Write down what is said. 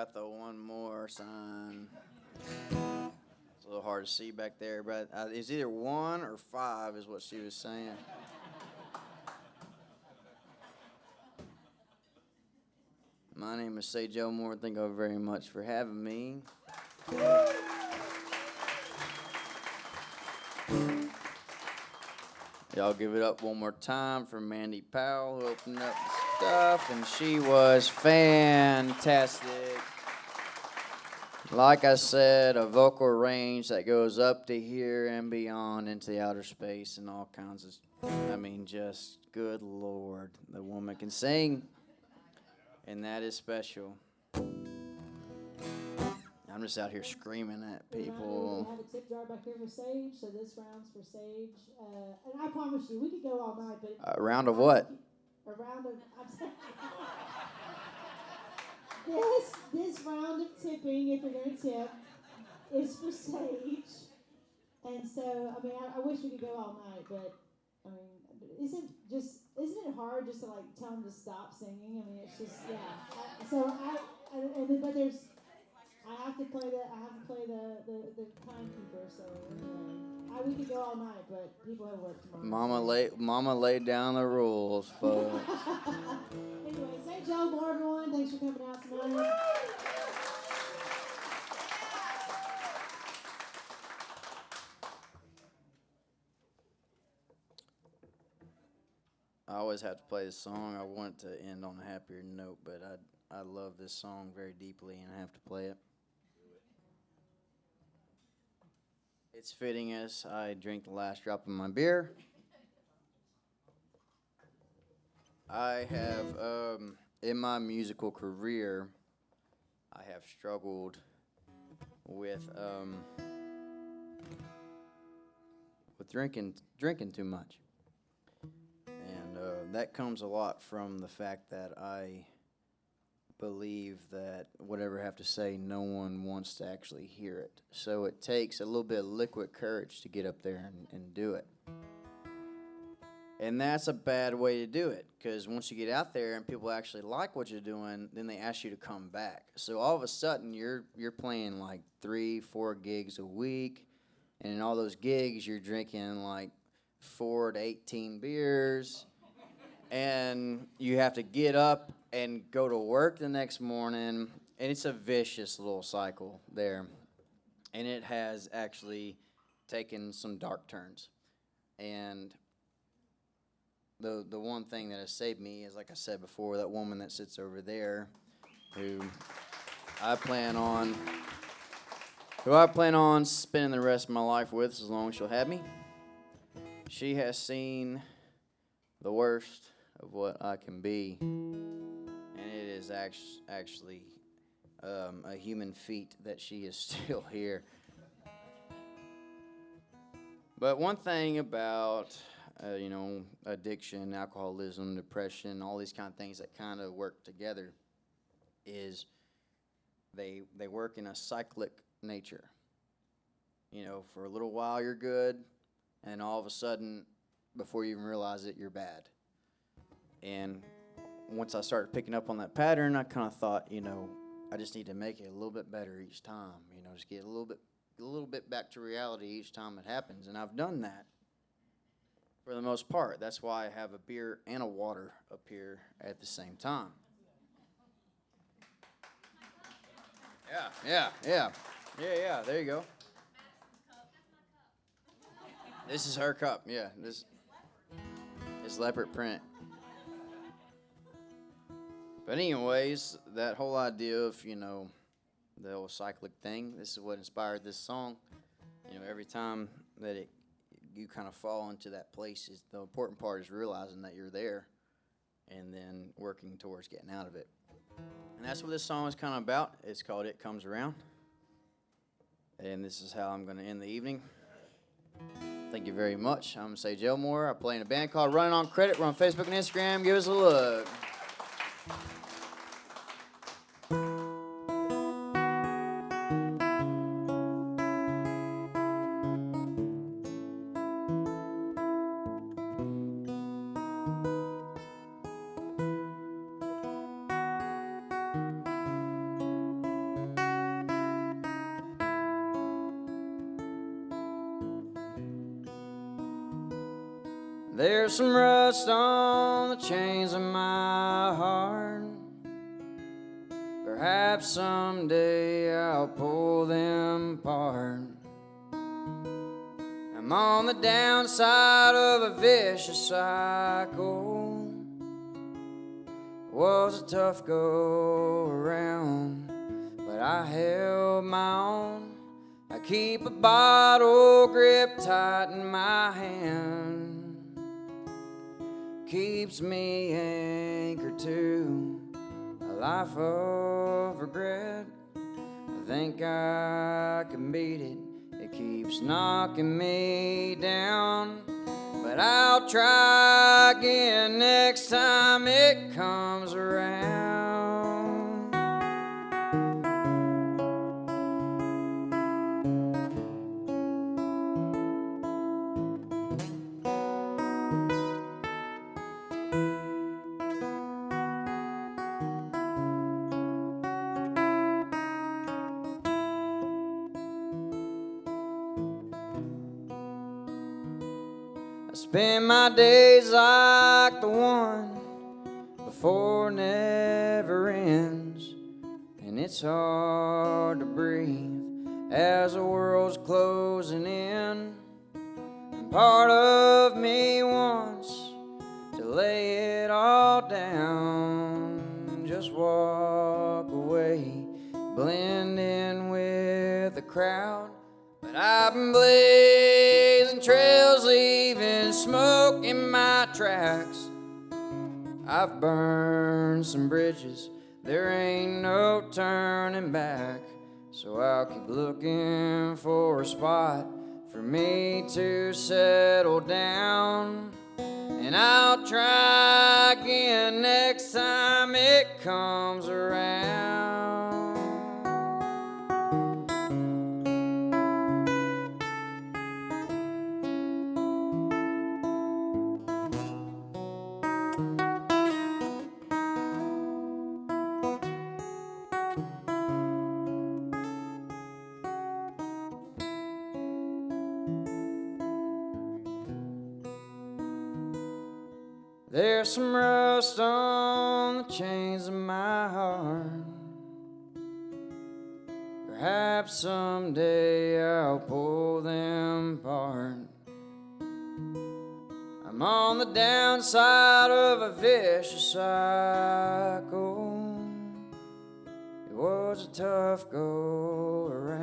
got the one more sign. It's a little hard to see back there, but it's either 1 or 5 is what she was saying. My name is Sage Elmore. Thank you very much for having me. Y'all give it up one more time for Mandy Powell, who opened up the stuff, and she was fantastic. Like I said, a vocal range that goes up to here and beyond into the outer space and all kinds of, just good Lord. The woman can sing, and that is special. I'm just out here screaming at people. We have a tip jar back here for Sage, so this round's for Sage. And I promise you, we could go all night, but A round of what? A round of this round of tipping, if you're gonna tip, is for Sage. And so, I wish we could go all night, but isn't it hard just to like tell them to stop singing? It's just but I have to play the timekeeper. So anyway, we could go all night, but people have work tomorrow. Mama laid down the rules, folks. Anyway, say Elmore, everyone. Thanks for coming out tonight. I always have to play this song. I want to end on a happier note, but I love this song very deeply, and I have to play it. It's fitting as I drink the last drop of my beer. I have, in my musical career, I have struggled with drinking too much. And that comes a lot from the fact that I believe that whatever I have to say, no one wants to actually hear it. So it takes a little bit of liquid courage to get up there and do it. And that's a bad way to do it, because once you get out there and people actually like what you're doing, then they ask you to come back. So all of a sudden, you're playing like 3-4 gigs a week, and in all those gigs, you're drinking like 4 to 18 beers, and you have to get up and go to work the next morning, and it's a vicious little cycle there. And it has actually taken some dark turns. And the one thing that has saved me is, like I said before, that woman that sits over there, who I plan on spending the rest of my life with as long as she'll have me. She has seen the worst of what I can be, and it is actually a human feat that she is still here. But one thing about addiction, alcoholism, depression, all these kind of things that kind of work together is they work in a cyclic nature. For a little while you're good, and all of a sudden, before you even realize it, you're bad. And once I started picking up on that pattern, I kind of thought, I just need to make it a little bit better each time. Just get a little bit back to reality each time it happens. And I've done that for the most part. That's why I have a beer and a water up here at the same time. Yeah. There you go. This is her cup. Yeah, this is leopard print. But anyways, that whole idea of, the whole cyclic thing, this is what inspired this song. Every time that you kind of fall into that place, the important part is realizing that you're there and then working towards getting out of it. And that's what this song is kind of about. It's called It Comes Around. And this is how I'm going to end the evening. Thank you very much. I'm Sage Elmore. I play in a band called Runnin On Credit. We're on Facebook and Instagram. Give us a look. There's some rust on the chains of my heart. Perhaps someday I'll pull them apart. I'm on the downside of a vicious cycle. It was a tough go around, but I held my own. I keep a bottle gripped tight in my hand. Keeps me anchored to a life of regret. I think I can beat it. It keeps knocking me down, but I'll try again next time it comes around. I spend my days like the one before never ends, and it's hard to breathe as the world's closing in. And part of me wants to lay it all down, just walk away, blend in with the crowd. But I've been blazing trails, leaving smoke in my tracks. I've burned some bridges, there ain't no turning back. So I'll keep looking for a spot for me to settle down. And I'll try again next time it comes around. There's some rust on the chains of my heart. Perhaps someday I'll pull them apart. I'm on the downside of a vicious cycle. It was a tough go around.